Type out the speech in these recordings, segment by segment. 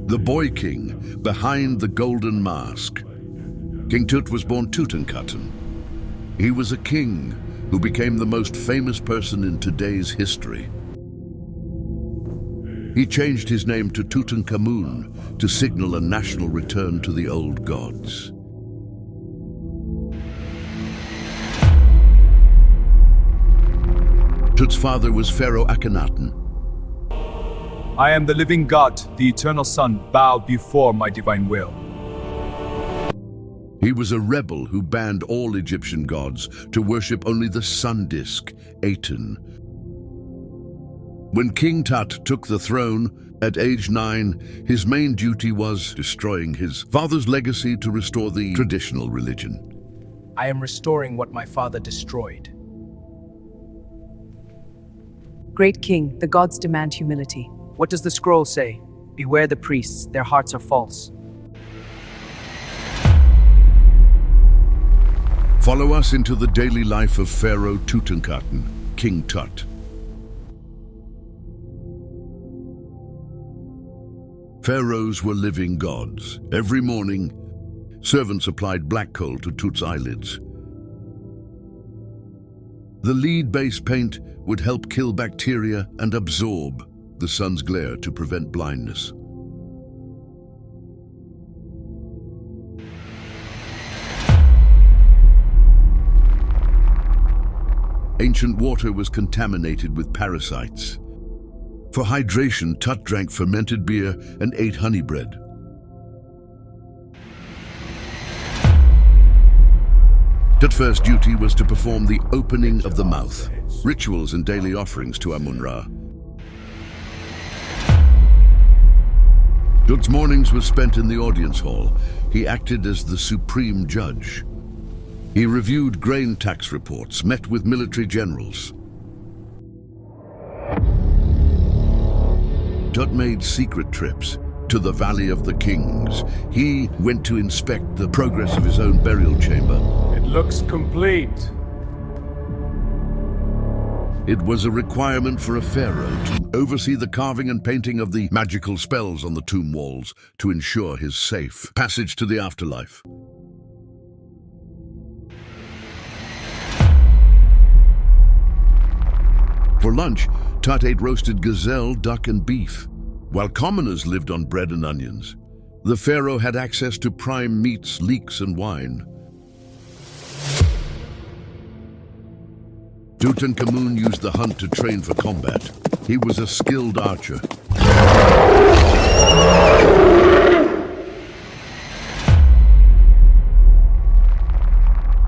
the boy king behind the golden mask. King Tut was born Tutankhamun. He was a king who became the most famous person in today's history. He changed his name to Tutankhamun to signal a national return to the old gods. Tut's father was Pharaoh Akhenaten. I am the living God, the eternal Son. Bow before my divine will. He was a rebel who banned all Egyptian gods to worship only the sun disk, Aten. When King Tut took the throne at age 9, his main duty was destroying his father's legacy to restore the traditional religion. I am restoring what my father destroyed. Great king, the gods demand humility. What does the scroll say? Beware the priests, their hearts are false. Follow us into the daily life of Pharaoh Tutankhamun, King Tut. Pharaohs were living gods. Every morning, servants applied black coal to Tut's eyelids. The lead-based paint would help kill bacteria and absorb the sun's glare to prevent blindness. Ancient water was contaminated with parasites. For hydration, Tut drank fermented beer and ate honey bread. Tut's first duty was to perform the opening of the mouth, rituals and daily offerings to Amun-Ra. Tut's mornings were spent in the audience hall. He acted as the supreme judge. He reviewed grain tax reports, met with military generals. Tut made secret trips to the Valley of the Kings. He went to inspect the progress of his own burial chamber. It looks complete. It was a requirement for a pharaoh to oversee the carving and painting of the magical spells on the tomb walls to ensure his safe passage to the afterlife. For lunch, Tut ate roasted gazelle, duck, and beef. While commoners lived on bread and onions, the pharaoh had access to prime meats, leeks, and wine. Tutankhamun used the hunt to train for combat. He was a skilled archer.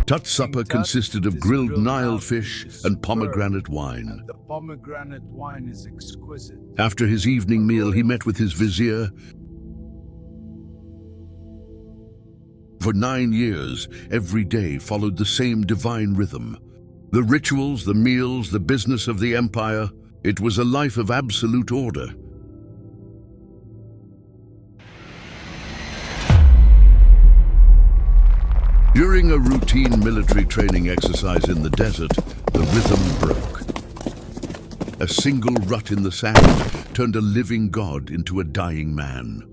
Tut's supper consisted of grilled Nile fish and pomegranate wine. The pomegranate wine is exquisite. After his evening meal, he met with his vizier. For 9 years, every day followed the same divine rhythm. The rituals, the meals, the business of the empire, it was a life of absolute order. During a routine military training exercise in the desert, the rhythm broke. A single rut in the sand turned a living god into a dying man.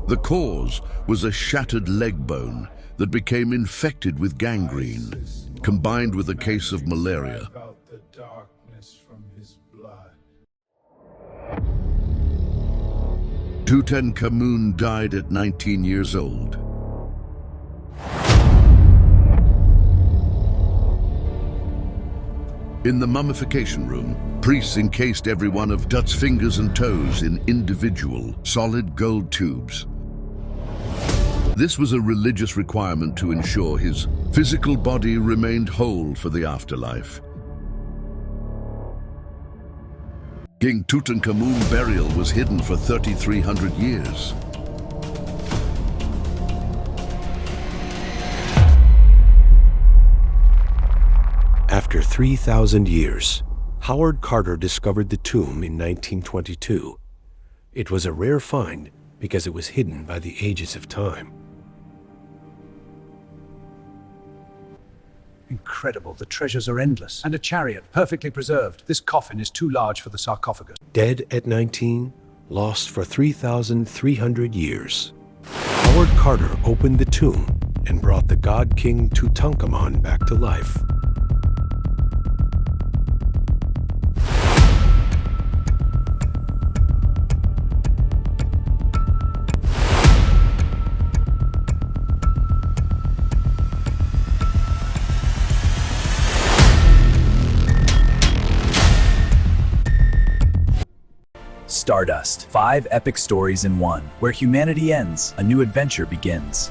The cause was a shattered leg bone that became infected with gangrene, combined with a case of malaria. Tutankhamun died at 19 years old. In the mummification room, priests encased every one of Tut's fingers and toes in individual, solid gold tubes. This was a religious requirement to ensure his physical body remained whole for the afterlife. King Tutankhamun's burial was hidden for 3,300 years. After 3,000 years, Howard Carter discovered the tomb in 1922. It was a rare find because it was hidden by the ages of time. Incredible. The treasures are endless. And a chariot, perfectly preserved. This coffin is too large for the sarcophagus. Dead at 19, lost for 3,300 years. Howard Carter opened the tomb and brought the god king Tutankhamun back to life. Stardust. 5 epic stories in one. Where humanity ends, a new adventure begins.